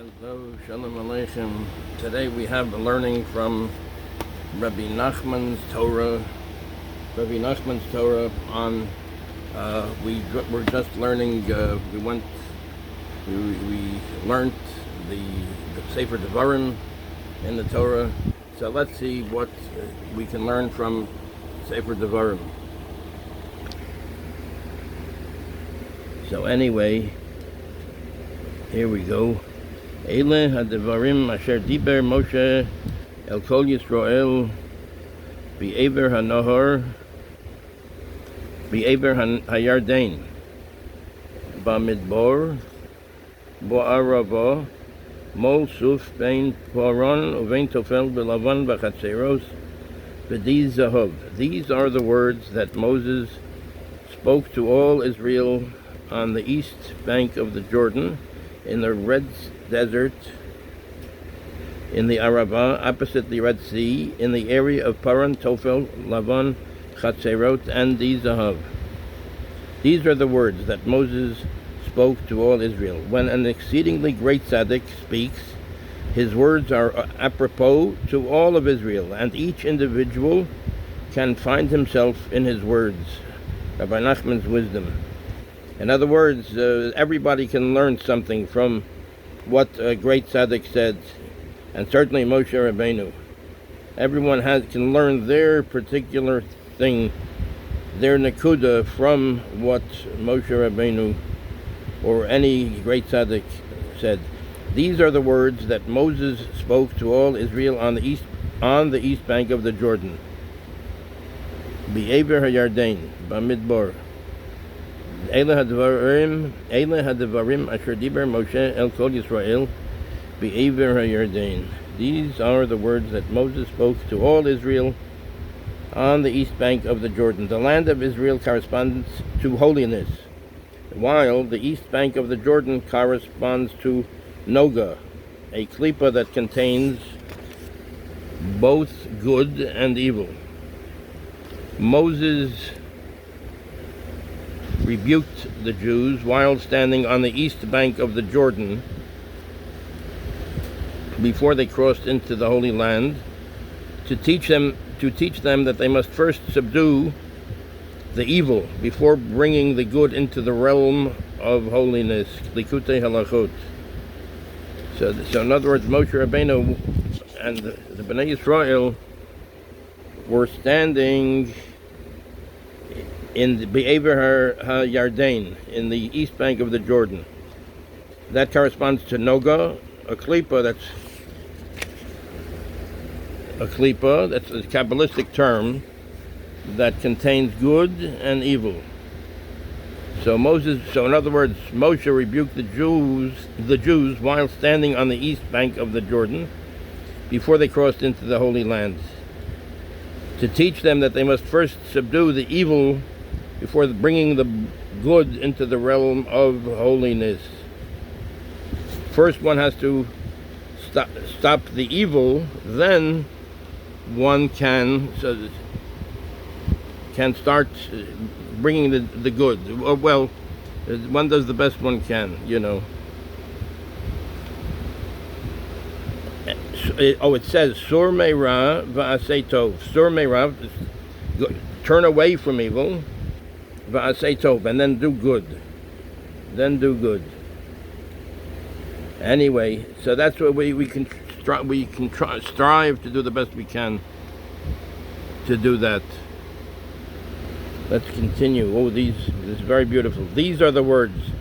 Hello, Shalom Aleichem. Today we have a learning from Rebbe Nachman's Torah. Rebbe Nachman's Torah on, we're just learning, we learned the sefer Devarim in the Torah. So let's see what we can learn from sefer Devarim. So anyway, here we go. Ele hadvarim asher diber Moshe el kol Yisrael be'ever hanahor be'ever hayarden ba'midbar bo'arava mol suf bein paran uvein tofel belavan b'chatzeros b'di zahav. These are the words that Moses spoke to all Israel on the east bank of the Jordan, in the Red Desert, in the Arava, opposite the Red Sea, in the area of Paran, Tofel, Lavan, Chatzerot, and Di Zahav. These are the words that Moses spoke to all Israel. When an exceedingly great tzaddik speaks, his words are apropos to all of Israel, and each individual can find himself in his words. Rabbi Nachman's wisdom. In other words, everybody can learn something from what a great tzaddik said, and certainly Moshe Rabbeinu. Everyone can learn their particular thing, their nakuda, from what Moshe Rabbeinu or any great tzaddik said. These are the words that Moses spoke to all Israel on the east bank of the Jordan. Be'ever hayarden, ba'midbar. Ele hadvarim asher diber Moshe el kol Yisrael be'ever hayarden. These are the words that Moses spoke to all Israel on the east bank of the Jordan. The land of Israel corresponds to holiness, while the east bank of the Jordan corresponds to Noga, a klipa that contains both good and evil. Moses rebuked the Jews while standing on the east bank of the Jordan before they crossed into the Holy Land, to teach them that they must first subdue the evil before bringing the good into the realm of holiness. Likutei halachot. So in other words, Moshe Rabbeinu and the Bnei Yisrael were standing in the Be'ever HaYarden, in the east bank of the Jordan. That corresponds to Noga, a klipa that's a Kabbalistic term that contains good and evil. So in other words, Moshe rebuked the Jews while standing on the east bank of the Jordan before they crossed into the Holy Land, to teach them that they must first subdue the evil before bringing the good into the realm of holiness. First one has to stop the evil, then one can start bringing the good. Well, one does the best one can, you know. It says, Sur meira va'asei tov. Sur meira, turn away from evil, va'asei tov, and then do good. Anyway, so that's what we can strive to do the best we can to do that. Let's continue. This is very beautiful. These are the words.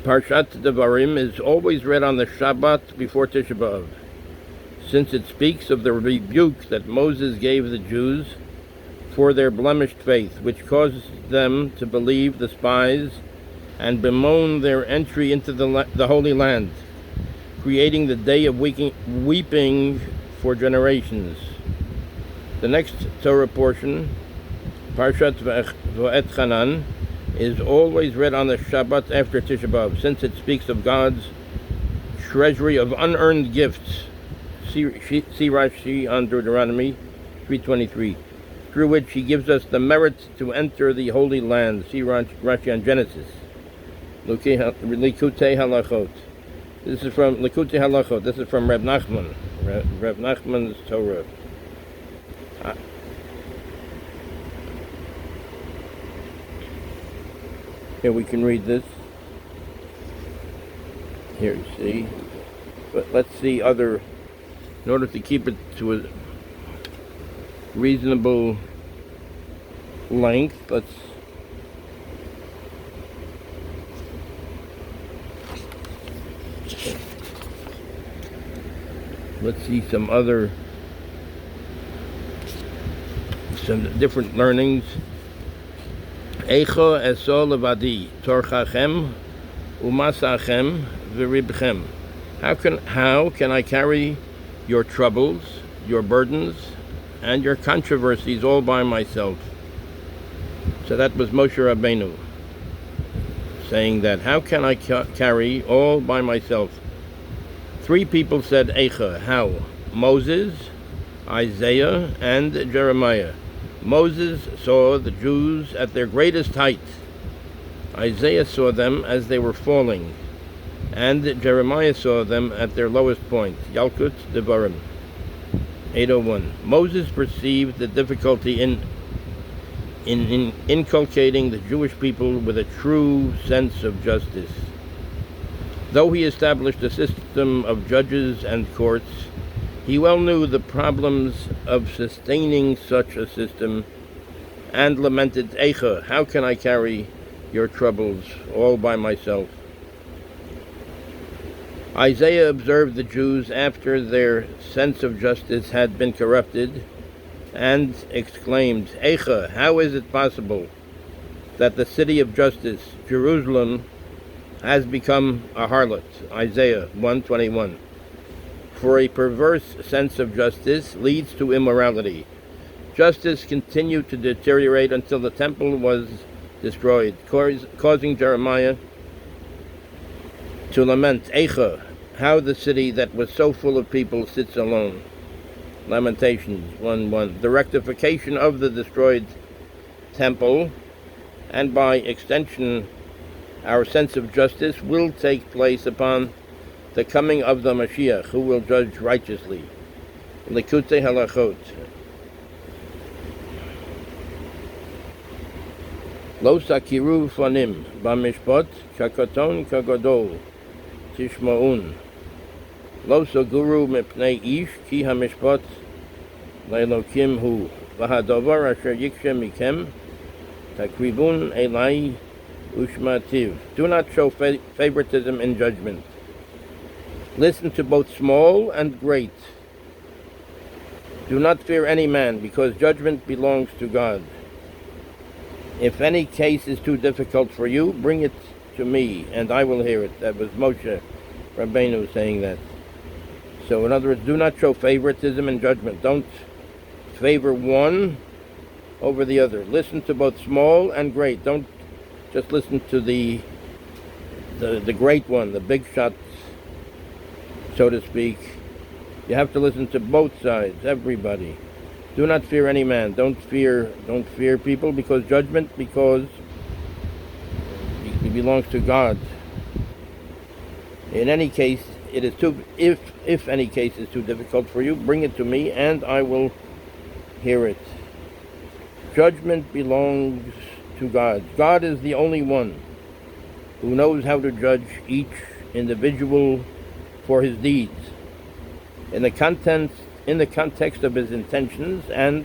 Parshas Devarim is always read on the Shabbat before Tisha B'Av, since it speaks of the rebuke that Moses gave the Jews for their blemished faith, which caused them to believe the spies and bemoan their entry into the Holy Land, creating the day of weeping for generations. The next Torah portion, Parshas Devarim, is always read on the Shabbat after Tisha B'Av, since it speaks of God's treasury of unearned gifts. See Rashi on Deuteronomy 3:23, through which he gives us the merit to enter the Holy Land. See Rashi on Genesis. Likutei halachot. This is from Likutei Halachot. This is from Reb Nachman. Reb Nachman's Torah. Here we can read this. Here you see. But let's see other, in order to keep it to a reasonable length, let's see some different learnings. Eicho esol levadi torchachem umasachem v'ribchem. How can I carry your troubles, your burdens, and your controversies all by myself? So that was Moshe Rabbeinu saying that. How can I carry all by myself? Three people said Eicha. How? Moses, Isaiah, and Jeremiah. Moses saw the Jews at their greatest height. Isaiah saw them as they were falling, and Jeremiah saw them at their lowest point. Yalkut Devarim 801. Moses perceived the difficulty in inculcating the Jewish people with a true sense of justice. Though he established a system of judges and courts, he well knew the problems of sustaining such a system and lamented, Eicha, how can I carry your troubles all by myself? Isaiah observed the Jews after their sense of justice had been corrupted and exclaimed, Eicha, how is it possible that the city of justice, Jerusalem, has become a harlot? Isaiah 1:21. For a perverse sense of justice leads to immorality. Justice continued to deteriorate until the temple was destroyed, causing Jeremiah to lament, Eicha, how the city that was so full of people sits alone. Lamentations 1:1. The rectification of the destroyed temple, and by extension our sense of justice, will take place upon the coming of the Mashiach, who will judge righteously. Likutei Halachot. Lo sakiru fanim b'mishpat kakaton kagadol tishma'un. Lo saguru mipnei ish ki hamishpat le'elokim hu v'hadavar asher yikshe mikem takribun elai ushmativ. Do not show favoritism in judgment. Listen to both small and great. Do not fear any man, because judgment belongs to God. If any case is too difficult for you, bring it to me, and I will hear it. That was Moshe Rabbeinu saying that. So in other words, do not show favoritism in judgment. Don't favor one over the other. Listen to both small and great. Don't just listen to the great one, the big shot, so to speak. You have to listen to both sides, everybody. Do not fear any man. Don't fear people, because judgment it belongs to God. In any case, it is if any case is too difficult for you, bring it to me and I will hear it. Judgment belongs to God. God is the only one who knows how to judge each individual for his deeds in the context of his intentions and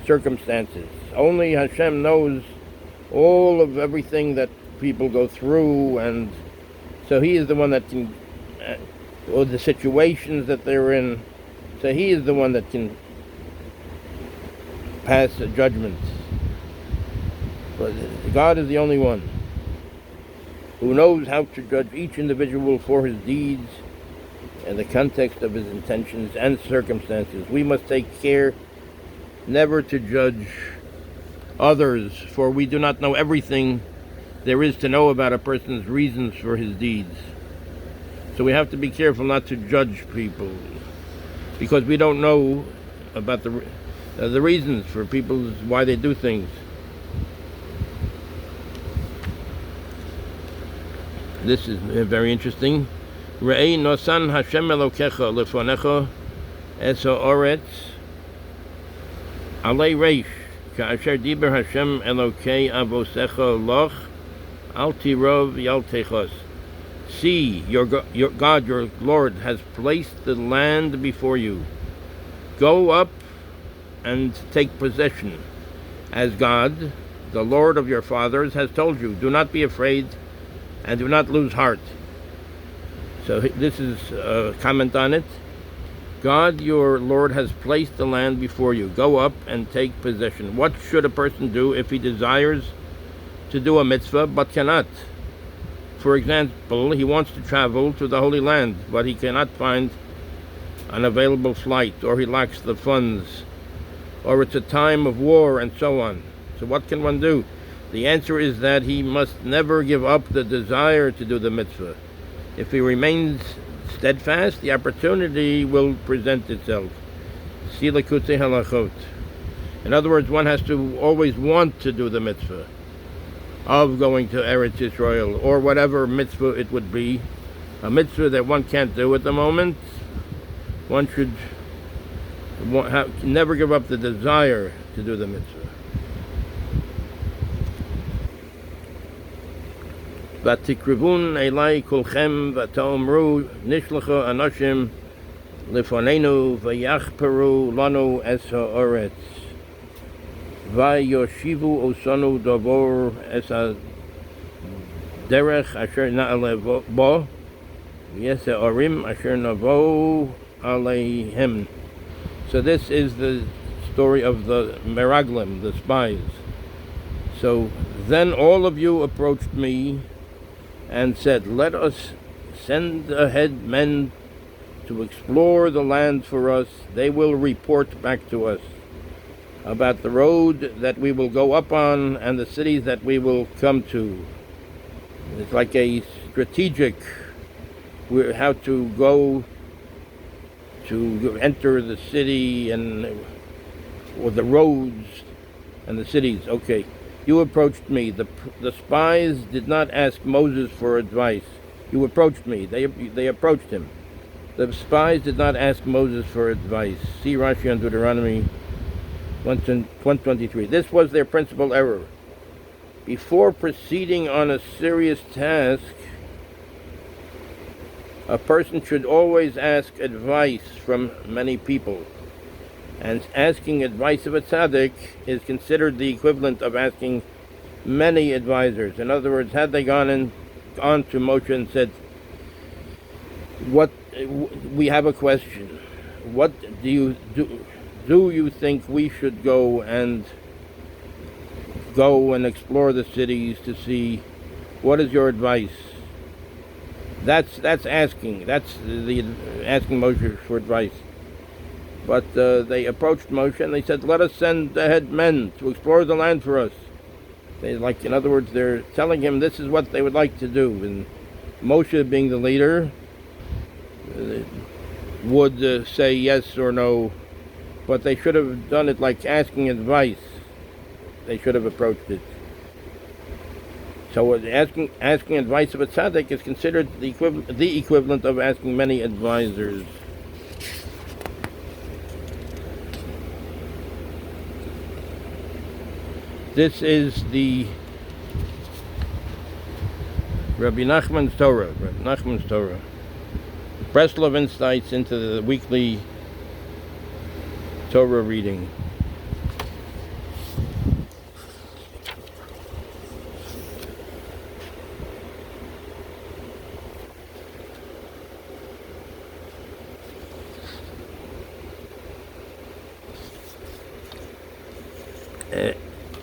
circumstances. Only Hashem knows all of everything that people go through, and so he is the one that can, or the situations that they're in, so he is the one that can pass a judgment. But God is the only one who knows how to judge each individual for his deeds in the context of his intentions and circumstances. We must take care never to judge others, for we do not know everything there is to know about a person's reasons for his deeds. So we have to be careful not to judge people, because we don't know about the reasons for people, why they do things. This is very interesting. Re'ei nosan Hashem Elokecha lefonecha es ha'oretz alei reish ka'asher diber Hashem Elokei avosecha loch al tirov yaltechos. See, your God, your Lord, has placed the land before you. Go up and take possession, as God, the Lord of your fathers, has told you. Do not be afraid and do not lose heart. So this is a comment on it. God, your Lord, has placed the land before you. Go up and take possession. What should a person do if he desires to do a mitzvah but cannot? For example, he wants to travel to the Holy Land, but he cannot find an available flight, or he lacks the funds, or it's a time of war, and so on. So what can one do? The answer is that he must never give up the desire to do the mitzvah. If he remains steadfast, the opportunity will present itself. Silakutei halachot. In other words, one has to always want to do the mitzvah of going to Eretz Israel, or whatever mitzvah it would be, a mitzvah that one can't do at the moment. One should never give up the desire to do the mitzvah. Vatikrivun elai kulchem v'tomru nishlacha anoshim lefonenu v'yachperu lanu es ha'oretz v'yoshivu osanu davor es ha'derech asher na'ale bo v'yes ha'orim asher navo aleihem. So this is the story of the Meraglim, the spies. So then all of you approached me and said, let us send ahead men to explore the land for us. They will report back to us about the road that we will go up on and the cities that we will come to. It's like a strategic, how to go to enter the city or the roads and the cities. Okay, you approached me. The spies did not ask Moses for advice. You approached me. They approached him. The spies did not ask Moses for advice. See Rashi on Deuteronomy 123. This was their principal error. Before proceeding on a serious task, a person should always ask advice from many people. And asking advice of a tzaddik is considered the equivalent of asking many advisors. In other words, had they gone to Moshe and said, we have a question. What do you do? Do you think we should go and explore the cities to see? What is your advice? That's asking. That's the asking Moshe for advice. But they approached Moshe and they said, let us send ahead men to explore the land for us. In other words, they're telling him this is what they would like to do. And Moshe, being the leader, would say yes or no. But they should have done it like asking advice. They should have approached it. So asking advice of a tzaddik is considered the equivalent of asking many advisors. This is the Rabbi Nachman's Torah. Breslov insights into the weekly Torah reading.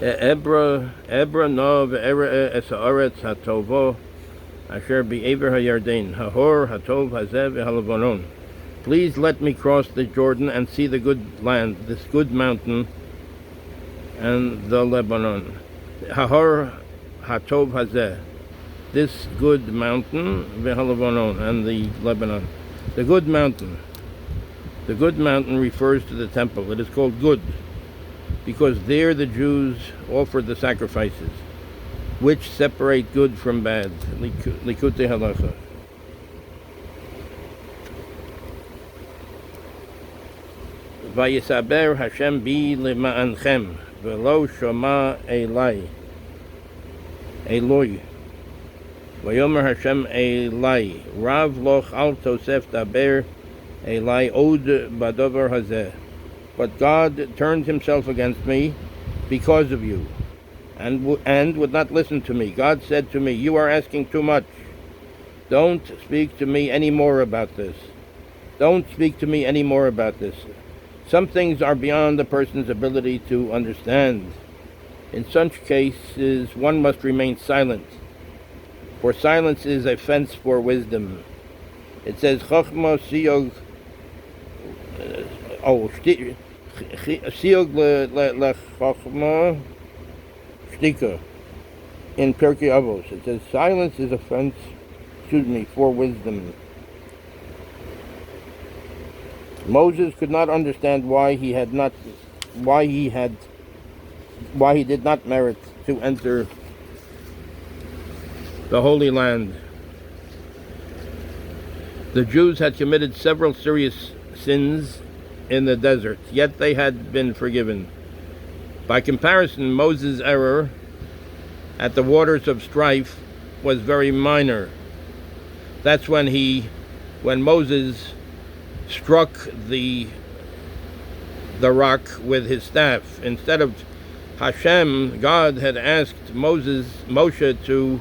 Ebra nov era es haaretz hatovo asher be'ever hayarden hahor hatov hazeh v'halavonon. Please let me cross the Jordan and see the good land, this good mountain, and the Lebanon. Hahor hatov hazeh, this good mountain, v'halavonon, and the Lebanon. The good mountain refers to the temple. It is called good because there the Jews offer the sacrifices, which separate good from bad. Likutei halacha. Vayisaber Hashem bi lema'anchem velo shoma Eloi. Vayomer Hashem Eloi Rav loch al tosef daber Eloi od badover hazeh. But God turned himself against me because of you, and would not listen to me. God said to me, you are asking too much. Don't speak to me any more about this. Don't speak to me any more about this. Some things are beyond a person's ability to understand. In such cases, one must remain silent, for silence is a fence for wisdom. It says, Chochma siyog siyog lechochma shtika in Pirkei Avos. It says, silence is a fence, for wisdom. Moses could not understand why he did not merit to enter the Holy Land. The Jews had committed several serious sins in the desert, yet they had been forgiven. By comparison, Moses' error at the waters of strife was very minor. That's when Moses struck the rock with his staff. Instead of Hashem, God had asked Moshe to